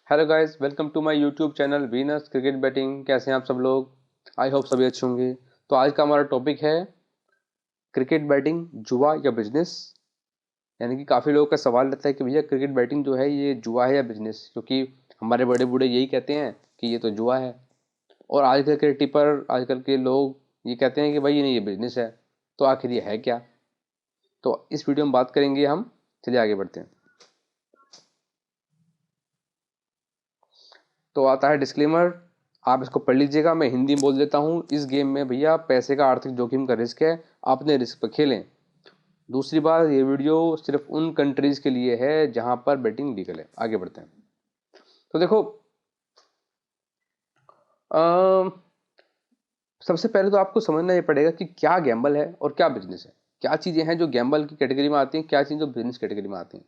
Hello guys, welcome to my YouTube channel Venus cricket batting. कैसे हैं आप सब लोग? आई होप सभी अच्छे होंगे। तो आज का हमारा टॉपिक है क्रिकेट बैटिंग जुआ या बिजनेस। यानी कि काफ़ी लोगों का सवाल रहता है कि भैया क्रिकेट बैटिंग जो है ये जुआ है या बिजनेस, क्योंकि हमारे बड़े बूढ़े यही कहते हैं कि ये तो जुआ है। और आजकल के टिपर आजकल के लोग ये कहते हैं कि भाई ये नहीं, ये बिजनेस है। तो आखिर ये है क्या? तो इस वीडियो में बात करेंगे हम। चलिए आगे बढ़ते हैं। तो आता है डिस्क्लेमर, आप इसको पढ़ लीजिएगा। मैं हिंदी में बोल देता हूँ। इस गेम में भैया पैसे का आर्थिक जोखिम का रिस्क है, अपने रिस्क पर खेलें। दूसरी बात, ये वीडियो सिर्फ उन कंट्रीज के लिए है जहां पर बेटिंग लीगल है। आगे बढ़ते हैं। तो देखो, अम, सबसे पहले तो आपको समझना ये पड़ेगा कि क्या गैम्बल है और क्या बिजनेस है। क्या चीज़ें हैं जो गैम्बल की कैटेगरी में आती हैं, क्या चीज़ें जो बिजनेस कैटेगरी में आती हैं।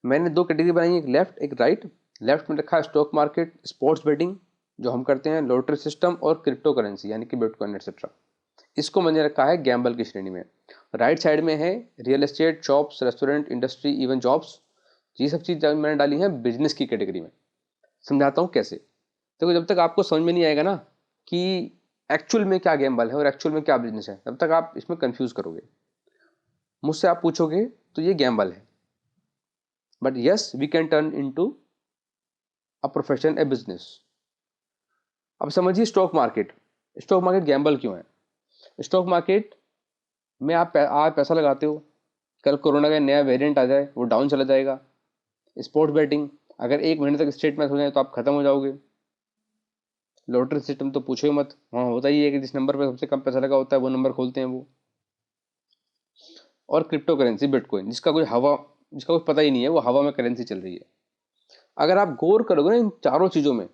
मैंने दो कैटेगरी बनाई है, एक लेफ्ट एक राइट। लेफ्ट में रखा है स्टॉक मार्केट, स्पोर्ट्स बेटिंग जो हम करते हैं, लॉटरी सिस्टम और क्रिप्टो करेंसी यानी कि बिटकॉइन एक्सेट्रा। इसको मैंने रखा है गैम्बल की श्रेणी में। राइट साइड में है real estate, shops, restaurant, industry, even jobs. ये सब चीज़ मैंने डाली है बिजनेस की कैटेगरी में। समझाता हूँ कैसे। देखो, जब तक आपको समझ में नहीं आएगा ना कि एक्चुअल में क्या गैम्बल है और एक्चुअल में क्या बिजनेस है, तब तक आप इसमें कंफ्यूज करोगे। मुझसे आप पूछोगे तो ये गैम्बल है, but yes we can turn into a profession, a business. अब समझिए stock market. Stock market gamble क्यों है? स्टॉक मार्केट में आप आज पैसा लगाते हो, कल कोरोना का नया वेरिएंट आ जाए, वो डाउन चला जाएगा। स्पोर्ट्स बैटिंग, अगर एक महीने तक स्टेट मैच हो जाए तो आप खत्म हो जाओगे। लॉटरी सिस्टम तो पूछो ही मत, वहाँ होता ही है कि जिस नंबर पर सबसे कम पैसा लगा होता है वो नंबर खोलते हैं वो। और क्रिप्टो करेंसी बिटकॉइन, जिसका कुछ पता ही नहीं है, वो हवा में करेंसी चल रही है। अगर आप गौर करोगे ना इन चारों चीज़ों में,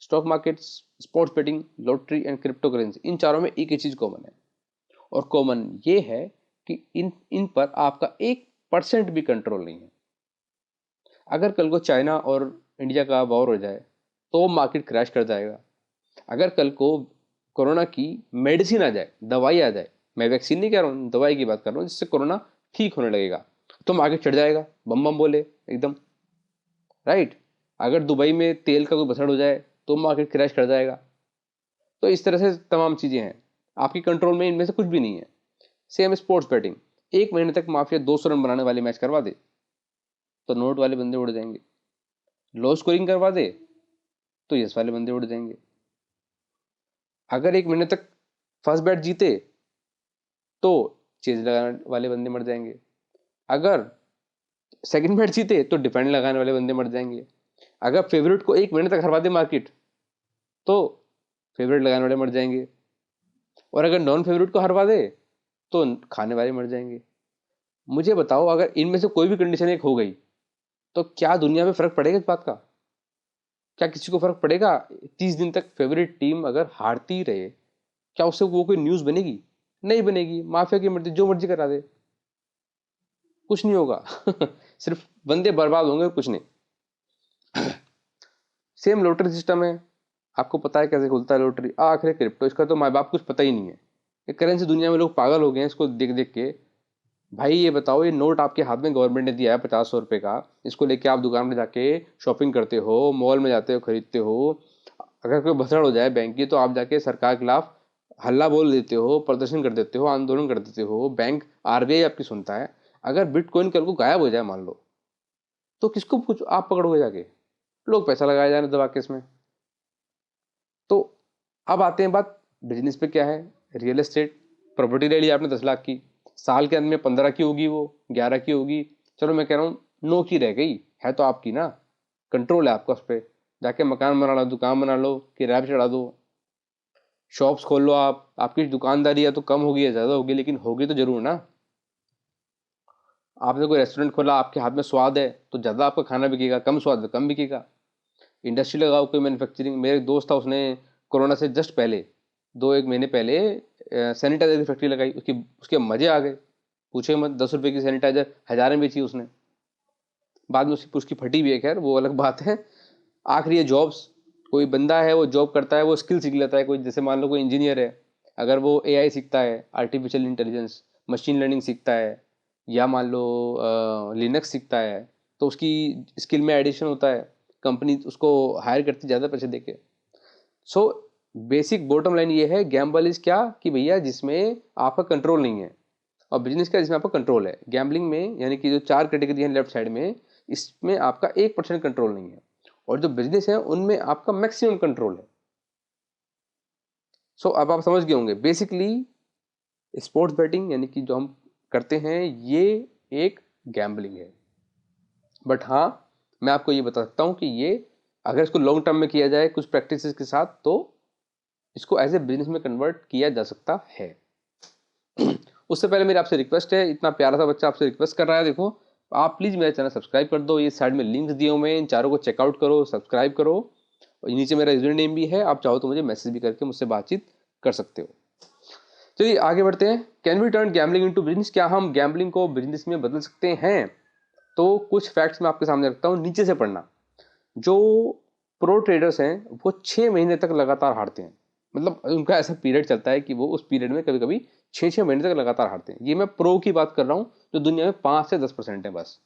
stock market, sports betting, lottery and crypto currency, इन चारों में एक ही चीज़ कॉमन है। और कॉमन ये है कि इन इन पर आपका 1% भी कंट्रोल नहीं है। अगर कल को चाइना और इंडिया का वॉर हो जाए तो मार्केट क्रैश कर जाएगा। अगर कल को कोरोना की मेडिसिन आ जाए, दवाई आ जाए, मैं वैक्सीन नहीं कह रहा हूँ, दवाई की बात कर रहा हूँ, जिससे कोरोना ठीक होने लगेगा, तो मार्केट चढ़ जाएगा, बम बम बोले एकदम। राइट। अगर दुबई में तेल का कोई भसड़ हो जाए तो मार्केट क्रैश कर जाएगा। तो इस तरह से तमाम चीज़ें हैं, आपकी कंट्रोल में इनमें से कुछ भी नहीं है। सेम स्पोर्ट्स बैटिंग, एक महीने तक माफिया 200 रन बनाने वाले मैच करवा दे तो नोट वाले बंदे उड़ जाएंगे। लो स्कोरिंग करवा दे तो यस वाले बंदे उड़ जाएंगे। अगर एक महीने तक फर्स्ट बैट जीते तो चेज लगाने वाले बंदे मर जाएंगे। अगर सेकंड बैट जीते तो डिफेंड लगाने वाले बंदे मर जाएंगे। अगर फेवरेट को एक महीने तक हरवा दे मार्केट तो फेवरेट लगाने वाले मर जाएंगे। और अगर नॉन फेवरेट को हरवा दे तो खाने वाले मर जाएंगे। मुझे बताओ, अगर इनमें से कोई भी कंडीशन एक हो गई तो क्या दुनिया में फर्क पड़ेगा इस बात का? क्या किसी को फर्क पड़ेगा? 30 दिन तक फेवरेट टीम अगर हारती रहे, क्या उससे वो कोई न्यूज़ बनेगी? नहीं बनेगी। माफिया की मर्जी, जो मर्जी करा दे, कुछ नहीं होगा। सिर्फ बंदे बर्बाद होंगे, कुछ नहीं। सेम लॉटरी सिस्टम है। आपको पता है कैसे खुलता है लॉटरी? आखिर क्रिप्टो, इसका तो माँ बाप कुछ पता ही नहीं है। ये करेंसी दुनिया में लोग पागल हो गए हैं इसको देख देख के। भाई ये बताओ, ये नोट आपके हाथ में गवर्नमेंट ने दिया है 50-100 रुपए का, इसको लेके आप दुकान में जाके शॉपिंग करते हो, मॉल में जाते हो, खरीदते हो। अगर कोई भसड़ हो जाए बैंक की तो आप जाके सरकार के खिलाफ हल्ला बोल देते हो, प्रदर्शन कर देते हो, आंदोलन कर देते हो, बैंक आरबीआई आपकी सुनता है। अगर बिटकॉइन कल को गायब हो जाए मान लो, तो किसको पूछ आप पकड़ोगे जाके? लोग पैसा लगाए जा रहे दबा के इसमें। तो अब आते हैं बात बिजनेस पे क्या है। रियल एस्टेट, प्रॉपर्टी ले ली आपने 10 लाख की, साल के अंत में 15 की होगी, वो 11 की होगी। चलो मैं कह रहा हूँ 9 की रह गई, है तो आपकी ना, कंट्रोल है आपका उस पर। जाके मकान बना लो, दुकान बना लो, किराए पे चढ़ा दो, शॉप्स खोल लो। आपकी दुकानदारी या तो कम होगी या ज़्यादा होगी, लेकिन होगी तो जरूर ना। आपने कोई रेस्टोरेंट खोला, आपके हाथ में स्वाद है तो ज़्यादा आपका खाना बिकेगा, कम स्वाद है कम बिकेगा। इंडस्ट्री लगाओ, कोई मैन्युफैक्चरिंग। मेरे एक दोस्त था, उसने कोरोना से जस्ट पहले 2-1 महीने पहले सैनिटाइजर की फैक्ट्री लगाई। उसकी उसके मजे आ गए, पूछे मत। 10 रुपए की सैनिटाइजर 1000 में बेची उसने। बाद में उसकी उसकी फटी भी है, खैर वो अलग बात है। आखिरी ये जॉब्स, कोई बंदा है वो जॉब करता है, वो स्किल सीख लेता है। कोई जैसे मान लो कोई इंजीनियर है, अगर वो एआई सीखता है, आर्टिफिशियल इंटेलिजेंस, मशीन लर्निंग सीखता है, या मान लो लिनक्स सीखता है, तो उसकी स्किल में एडिशन होता है। कंपनी उसको हायर करती ज़्यादा पैसे देके। सो बेसिक बॉटम लाइन ये है, गैम्बल इज क्या कि भैया जिसमें आपका कंट्रोल नहीं है, और बिजनेस का जिसमें आपका कंट्रोल है। गैम्बलिंग में यानी कि जो 4 कैटेगरी है लेफ्ट साइड में, इसमें आपका 1% कंट्रोल नहीं है, और जो बिजनेस है उनमें आपका मैक्सिमम कंट्रोल है। सो अब आप समझ गए होंगे बेसिकली स्पोर्ट्स बेटिंग यानी कि जो हम करते हैं ये एक गैम्बलिंग है। बट हाँ, मैं आपको ये बता सकता हूँ कि ये अगर इसको लॉन्ग टर्म में किया जाए कुछ प्रैक्टिसेस के साथ, तो इसको एज ए बिजनेस में कन्वर्ट किया जा सकता है। उससे पहले मेरी आपसे रिक्वेस्ट है, इतना प्यारा सा बच्चा आपसे रिक्वेस्ट कर रहा है, देखो आप प्लीज़ मेरा चैनल सब्सक्राइब कर दो, ये साइड में लिंक्स दिए हुए हैं, इन चारों को चेकआउट करो, सब्सक्राइब करो, और नीचे मेरा यूजर नेम भी है, आप चाहो तो मुझे मैसेज भी करके मुझसे बातचीत कर सकते हो। चलिए आगे बढ़ते हैं। Can we turn gambling into business, क्या हम गैम्बलिंग को बिजनेस में बदल सकते हैं? तो कुछ फैक्ट्स मैं आपके सामने रखता हूँ, नीचे से पढ़ना। जो प्रो ट्रेडर्स हैं वो 6 महीने तक लगातार हारते हैं, मतलब उनका ऐसा पीरियड चलता है कि वो उस पीरियड में कभी कभी 6-6 महीने तक लगातार हारते हैं। ये मैं प्रो की बात कर रहा हूँ, जो दुनिया में 5 से 10% है बस।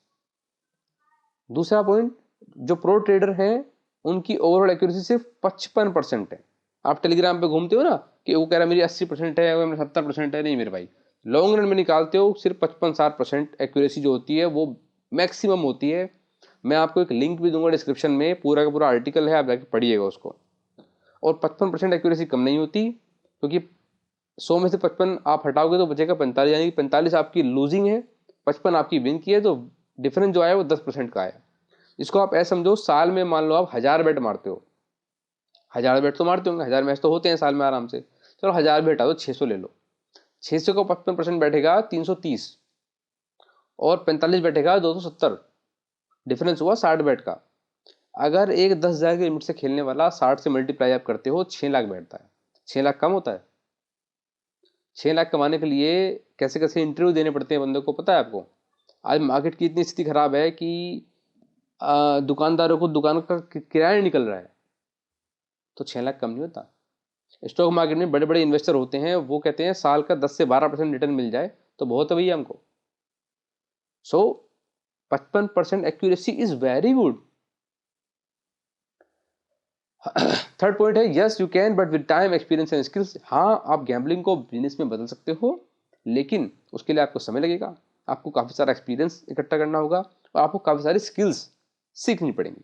दूसरा पॉइंट, जो प्रो ट्रेडर हैं उनकी ओवरऑल एक्यूरेसी सिर्फ 55% है। आप टेलीग्राम पे घूमते हो ना कि वो कह रहा है मेरी 80% है, वो मेरी 70% है, नहीं मेरे भाई, लॉन्ग रन में निकालते हो सिर्फ 55-60% एक्यूरेसी जो होती है वो मैक्सिमम होती है। मैं आपको एक लिंक भी दूंगा डिस्क्रिप्शन में, पूरा का पूरा आर्टिकल है, आप जाके पढ़िएगा उसको। और 55% एक्यूरेसी कम नहीं होती, क्योंकि 100 में से 55 आप हटाओगे तो बचेगा 45, यानी कि 45 आपकी लूजिंग है, 55 आपकी विन की है, तो डिफरेंस जो आया वो 10% का आया। इसको आप ऐसा समझो, साल में मान लो आप 1000 बेट मारते हो, 1000 बेट तो मारते होंगे, 1000 मैच तो होते हैं साल में आराम से, चलो 1000 बेट हटा दो, 600 ले लो, 600 को 55% बैठेगा 330, और 45 बैठेगा 270, डिफरेंस हुआ 60 बेट का। अगर एक 10,000 की लिमिट से खेलने वाला 60 से मल्टीप्लाई आप करते हो, 6 लाख बैठता है। 6 लाख कम होता है? 6 लाख कमाने के लिए कैसे कैसे इंटरव्यू देने पड़ते हैं बंदे को, पता है आपको? आज मार्केट की इतनी स्थिति खराब है कि दुकानदारों को दुकान का किराया नहीं निकल रहा है, तो 6 लाख कम नहीं होता। स्टॉक मार्केट में बड़े बड़े इन्वेस्टर होते हैं, वो कहते हैं साल का 10 से 12% रिटर्न मिल जाए तो बहुत है भैया हमको। So 55% accuracy is very good. Third point है, yes you can but with time experience and skills. हाँ, आप गैम्बलिंग को बिजनेस में बदल सकते हो, लेकिन उसके लिए आपको समय लगेगा, आपको काफ़ी सारा एक्सपीरियंस इकट्ठा करना होगा, और आपको काफ़ी सारी स्किल्स सीखनी पड़ेंगी।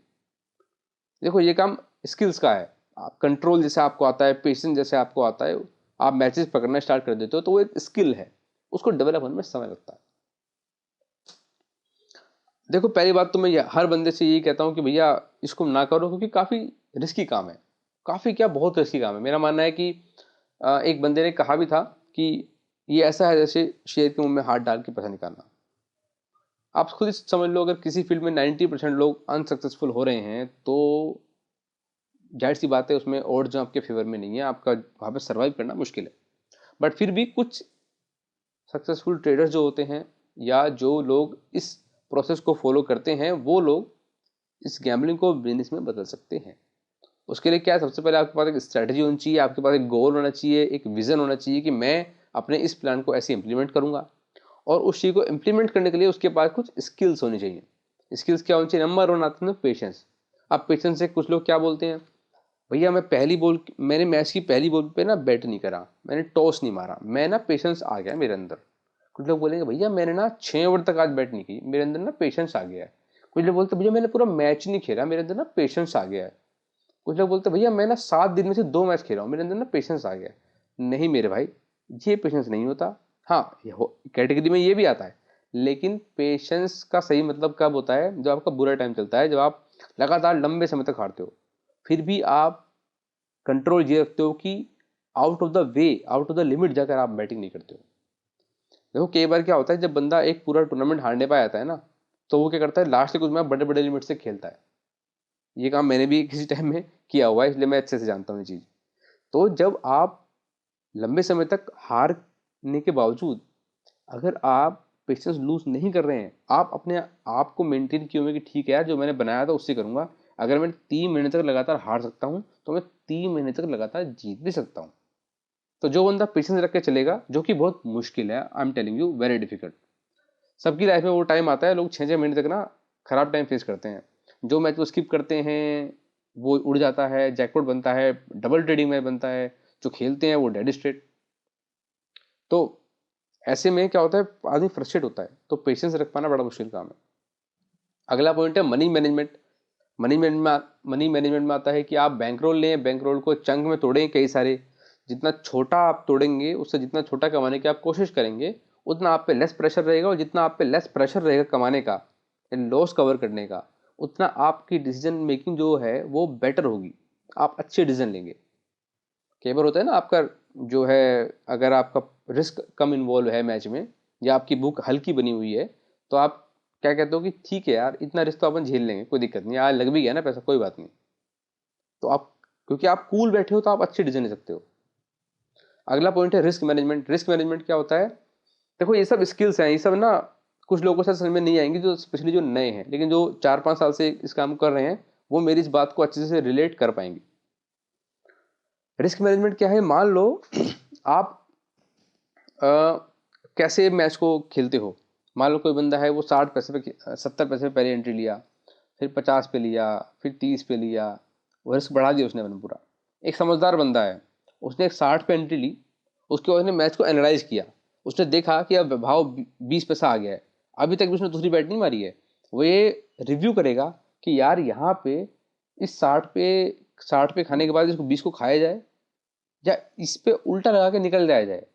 देखो ये काम स्किल्स का है, आप कंट्रोल जैसे आपको आता है, पेशेंस जैसे आपको आता है, आप मैचेस पकड़ना स्टार्ट कर देते हो, तो वो एक स्किल है, उसको डेवलप होने में समय लगता है। देखो पहली बात तो मैं हर बंदे से यही कहता हूँ कि भैया इसको ना करो, क्योंकि काफ़ी रिस्की काम है, काफ़ी क्या बहुत रिस्की काम है। मेरा मानना है कि एक बंदे ने कहा भी था कि ये ऐसा है जैसे शेर के मुंह में हाथ डाल के पैसा निकालना। आप खुद ही समझ लो, अगर किसी फील्ड में 90% लोग अनसक्सेसफुल हो रहे हैं, तो जाहिर सी बात है उसमें और जो आपके फेवर में नहीं है, आपका वहाँ पे सर्वाइव करना मुश्किल है। बट फिर भी कुछ सक्सेसफुल ट्रेडर्स जो होते हैं, या जो लोग इस प्रोसेस को फॉलो करते हैं, वो लोग इस गैम्बलिंग को बिजनेस में बदल सकते हैं। उसके लिए क्या है, सबसे पहले आपके पास एक स्ट्रैटेजी होनी चाहिए, आपके पास एक गोल होना चाहिए, एक विजन होना चाहिए कि मैं अपने इस प्लान को ऐसे इंप्लीमेंट करूंगा। और उस चीज़ को इंप्लीमेंट करने के लिए उसके पास कुछ स्किल्स होनी चाहिए। स्किल्स क्या होनी चाहिए? नंबर 1 आते हैं पेशेंस। अब पेशेंस से कुछ लोग क्या बोलते हैं, भैया मैंने मैच की पहली बॉल पे ना बैट नहीं करा, मैंने टॉस नहीं मारा, मैं ना पेशेंस आ गया मेरे अंदर। कुछ लोग बोलेंगे भैया मैंने ना 6 ओवर तक आज बैट नहीं की, मेरे अंदर ना पेशेंस आ गया है। कुछ लोग बोलते भैया मैंने पूरा मैच नहीं खेला, मेरे अंदर ना पेशेंस आ गया है। कुछ लोग बोलते भैया मैं ना 7 दिन में से 2 मैच खेला हूँ, मेरे अंदर ना पेशेंस आ गया। नहीं मेरे भाई, ये पेशेंस नहीं होता। हाँ, कैटेगरी में ये भी आता है, लेकिन पेशेंस का सही मतलब कब होता है? जब आपका बुरा टाइम चलता है, जब आप लगातार लंबे समय तक हारते हो, फिर भी आप कंट्रोल ये रखते हो कि out of the way, out of the limit जाकर आप बैटिंग नहीं करते हो। देखो कई बार क्या होता है, जब बंदा एक पूरा टूर्नामेंट हारने पाया जाता है ना, तो वो क्या करता है, लास्ट के कुछ मैच बड़े बड़े लिमिट से खेलता है। ये काम मैंने भी किसी टाइम में किया हुआ है, इसलिए मैं अच्छे से जानता हूँ ये चीज़। तो जब आप लंबे समय तक हारने के बावजूद अगर आप पेशेंस लूज नहीं कर रहे हैं, आप अपने आप को मेंटेन किए हुए कि ठीक है यार, जो मैंने बनाया था उससे करूंगा, अगर मैं 3 महीने तक लगातार हार सकता हूँ, तो मैं 3 महीने तक लगातार जीत भी सकता हूँ। तो जो बंदा पेशेंस रख के चलेगा, जो कि बहुत मुश्किल है, I am telling you, very difficult. सबकी लाइफ में वो टाइम आता है, लोग 6-6 महीने तक ना खराब टाइम फेस करते हैं, जो मैच वो स्किप करते हैं वो उड़ जाता है, जैकपॉट बनता है, डबल ट्रेडिंग में बनता है, जो खेलते हैं वो डेड स्ट्रेट। तो ऐसे में क्या होता है, आदमी फ्रस्ट्रेट होता है, तो पेशेंस रख पाना बड़ा मुश्किल काम है। अगला पॉइंट है मनी मैनेजमेंट। मनी मैनेजमेंट में आता है कि आप बैंक रोल लें, बैंक रोल को चंक में तोड़ें कई सारे। जितना छोटा आप तोड़ेंगे, उससे जितना छोटा कमाने की आप कोशिश करेंगे, उतना आप पे लेस प्रेशर रहेगा, और जितना आप पे लेस प्रेशर रहेगा कमाने का, लॉस कवर करने का, उतना आपकी डिसीजन मेकिंग जो है वो बेटर होगी, आप अच्छे डिसीजन लेंगे। कई बार होता है ना, आपका जो है, अगर आपका रिस्क कम इन्वॉल्व है मैच में, या आपकी बुक हल्की बनी हुई है, तो आप क्या कहते हो कि ठीक है यार, इतना रिस्क तो अपन झेल लेंगे, कोई दिक्कत नहीं, आज लग भी गया ना पैसा, कोई बात नहीं। तो आप, क्योंकि आप कूल बैठे हो, तो आप अच्छे डिसीजन ले सकते हो। अगला पॉइंट है रिस्क मैनेजमेंट। रिस्क मैनेजमेंट क्या होता है? देखो ये सब स्किल्स हैं, ये सब ना कुछ लोगों से समझ में नहीं आएंगी, जो स्पेशली जो नए हैं, लेकिन जो 4-5 साल से इस काम कर रहे हैं, वो मेरी इस बात को अच्छे से रिलेट कर पाएंगे। रिस्क मैनेजमेंट क्या है? मान लो आप अ, कैसे मैच को खेलते हो। मान लो कोई बंदा है, वो 60 पैसे पे 70 पैसे पे पहले एंट्री लिया, फिर 50 पे लिया, फिर 30 पे लिया, वो रिस्क बढ़ा दिया उसने अपना पूरा। एक समझदार बंदा है, उसने एक 60 पे एंट्री ली, उसके बाद उसने मैच को एनालाइज किया, उसने देखा कि अब भाव 20 पैसा आ गया है, अभी तक भी उसने दूसरी बैट नहीं मारी है। वो ये रिव्यू करेगा कि यार यहाँ पे इस 60 पे खाने के बाद इसको 20 को खाया जाए, या इस पे उल्टा लगा के निकल जाया जाए।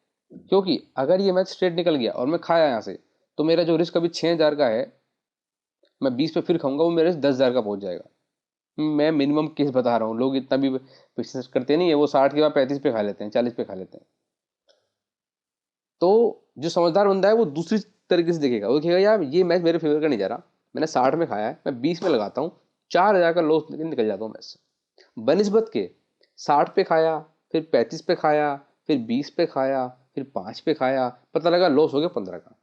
क्योंकि अगर ये मैच स्ट्रेट निकल गया और मैं खाया यहाँ से, तो मेरा जो रिस्क अभी 6,000 का है, मैं 20 पे फिर खाऊंगा, वो मेरे 10,000 का पहुंच जाएगा। मैं मिनिमम केस बता रहा हूँ, लोग इतना भी बिजनेस करते नहीं है, वो 60 के बाद 35 पे खा लेते हैं, 40 पे खा लेते हैं। तो जो समझदार बंदा है वो दूसरी तरीके से देखेगा, वो कहेगा यार ये मैच मेरे फेवर का नहीं जा रहा, मैंने 60 में खाया है, मैं 20 में लगाता हूँ, 4,000 का लॉस लेके निकल जाता हूँ मैच से। बनिस्बत के 60 पे खाया, फिर 35 पे खाया, फिर 20 पे खाया, फिर 5 पे खाया, पता लगा लॉस हो गया 15 का।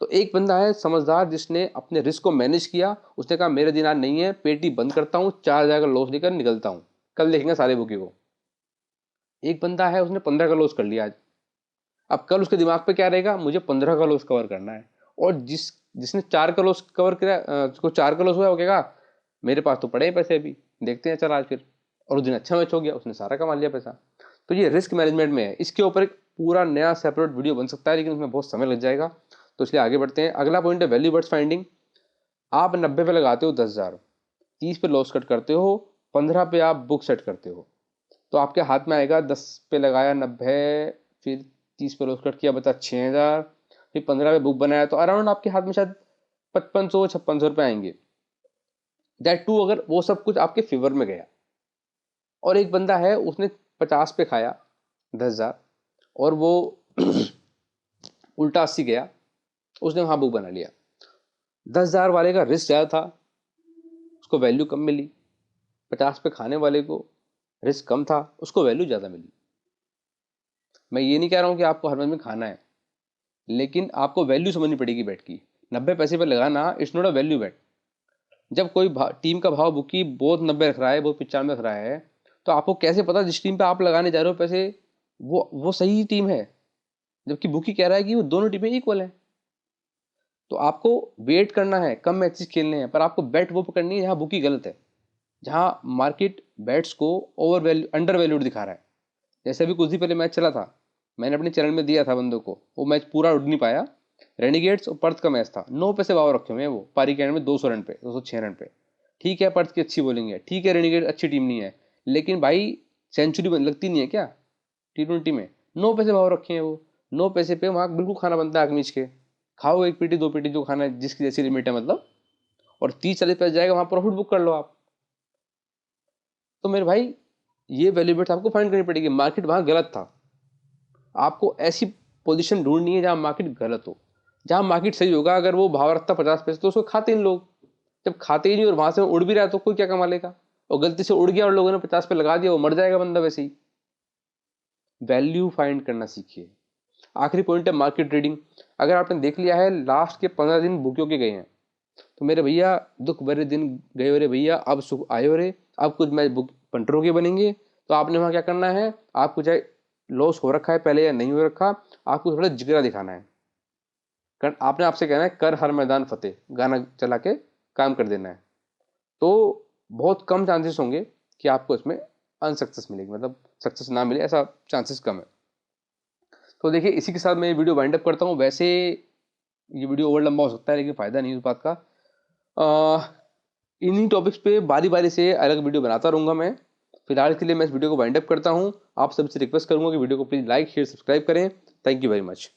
तो एक बंदा है समझदार, जिसने अपने रिस्क को मैनेज किया, उसने कहा मेरे दिन आज नहीं है, पेटी बंद करता हूँ, 4,000 का लॉस लेकर निकलता हूँ, कल देखेंगे सारे बुकी को। एक बंदा है, उसने 15 का लॉस कर लिया आज, अब कल उसके दिमाग पे क्या रहेगा, मुझे 15 का लॉस कवर करना है। और जिसने 4 का लॉस कवर किया, उसको 4 का लॉस हुआ, वो कहेगा मेरे पास तो पड़े हैं पैसे अभी, देखते हैं चल आज फिर। और उस दिन अच्छा मैच हो गया, उसने सारा कमा लिया पैसा। तो ये रिस्क मैनेजमेंट में है, इसके ऊपर एक पूरा नया सेपरेट वीडियो बन सकता है, लेकिन उसमें बहुत समय लग जाएगा, तो इसलिए आगे बढ़ते हैं। अगला पॉइंट है वैल्यू बर्ड्स फाइंडिंग। आप 90 पे लगाते हो 10,000, 30 पे लॉस कट करते हो, 15 पे आप बुक सेट करते हो, तो आपके हाथ में आएगा 10 पे लगाया 90, फिर 30 पे लॉस कट किया बता 6,000, फिर 15 पे बुक बनाया, तो अराउंड आपके हाथ में शायद 5500-5600 रुपये आएंगे। दैट टू अगर वो सब कुछ आपके फेवर में गया। और एक बंदा है, उसने 50 पे खाया 10,000, और वो उल्टा 80 गया, उसने वहां बुक बना लिया। 10,000 वाले का रिस्क ज़्यादा था, उसको वैल्यू कम मिली। 50 पे खाने वाले को रिस्क कम था, उसको वैल्यू ज़्यादा मिली। मैं ये नहीं कह रहा हूँ कि आपको हर में खाना है, लेकिन आपको वैल्यू समझनी पड़ेगी बैट की। 90 पैसे पर लगाना it's not a value bat. जब कोई टीम का भाव बुकी बहुत 90 रख रहा है, बहुत 95 रख रहा है, तो आपको कैसे पता जिस टीम पे आप लगाने जा रहे हो पैसे, वो सही टीम है, जबकि बुकी कह रहा है कि वो दोनों टीमें इक्वल है। तो आपको वेट करना है, कम मैचेस खेलने हैं, पर आपको बैट वो पकड़नी है जहाँ बुकी गलत है, जहाँ मार्केट बैट्स को ओवर वैल्यू अंडर वैल्यूड दिखा रहा है। जैसे अभी कुछ दिन पहले मैच चला था, मैंने अपने चैनल में दिया था बंदों को, वो मैच पूरा उड़ नहीं पाया। रेनिगेट्स और पर्थ का मैच था, 9 पैसे भाव रखे हुए हैं वो पारी के एंड में, 200 रन पे, 206 रन पे। ठीक है, पर्थ की अच्छी बॉलिंग है, ठीक है, रेनिगेट अच्छी टीम नहीं है, लेकिन भाई सेंचुरी लगती नहीं है क्या T20 में? 9 पैसे भाव रखे हैं वो, 9 पैसे पे वहाँ बिल्कुल खाना बनता है आग मीच के, खाओ एक पीटी 2 पीटी जो खाना है, जिसकी जैसी लिमिट है मतलब, और 30-40 पैसे जाएगा, वहाँ प्रॉफिट बुक कर लो आप। तो मेरे भाई, ये वैल्यू बेट्स आपको फाइंड करनी पड़ेगी, मार्केट वहाँ गलत था। आपको ऐसी पोजीशन ढूंढनी है जहां मार्केट गलत हो। जहां मार्केट सही होगा, अगर वो भाव रखता 50 पैसे, तो उसको खाते इन लोग। जब खाते ही नहीं और वहां से उड़ भी रहा है, तो कोई क्या कमा लेगा? और गलती से उड़ गया और लोगों ने 50 पे लगा दिया, वो मर जाएगा बंदा वैसे ही। वैल्यू फाइंड करना सीखिए। आखिरी पॉइंट है मार्केट ट्रेडिंग। अगर आपने देख लिया है लास्ट के 15 दिन बुकियों के गए हैं, तो मेरे भैया दुख भरे दिन गए हो रे भैया, अब सुख आए हो रे। अब कुछ मैच बुक पंटरों के बनेंगे, तो आपने वहां क्या करना है, आपको चाहे लॉस हो रखा है पहले या नहीं हो रखा, आपको थोड़ा जिगरा दिखाना है। कारण आपने आपसे कहना है कर हर मैदान फतेह, गाना चला के काम कर देना है। तो बहुत कम चांसेस होंगे कि आपको इसमें अनसक्सेस मिलेगी, मतलब सक्सेस ना मिले, ऐसा चांसेस कम है। तो देखिए इसी के साथ मैं ये वीडियो वाइंड अप करता हूँ। वैसे ये वीडियो और लंबा हो सकता है लेकिन फ़ायदा नहीं है उस बात का। इन्हीं टॉपिक्स पे बारी बारी से अलग वीडियो बनाता रहूँगा मैं। फिलहाल के लिए मैं इस वीडियो को वाइंड अप करता हूँ। आप सबसे रिक्वेस्ट करूँगा कि वीडियो को प्लीज़ लाइक शेयर सब्सक्राइब करें। Thank you very much.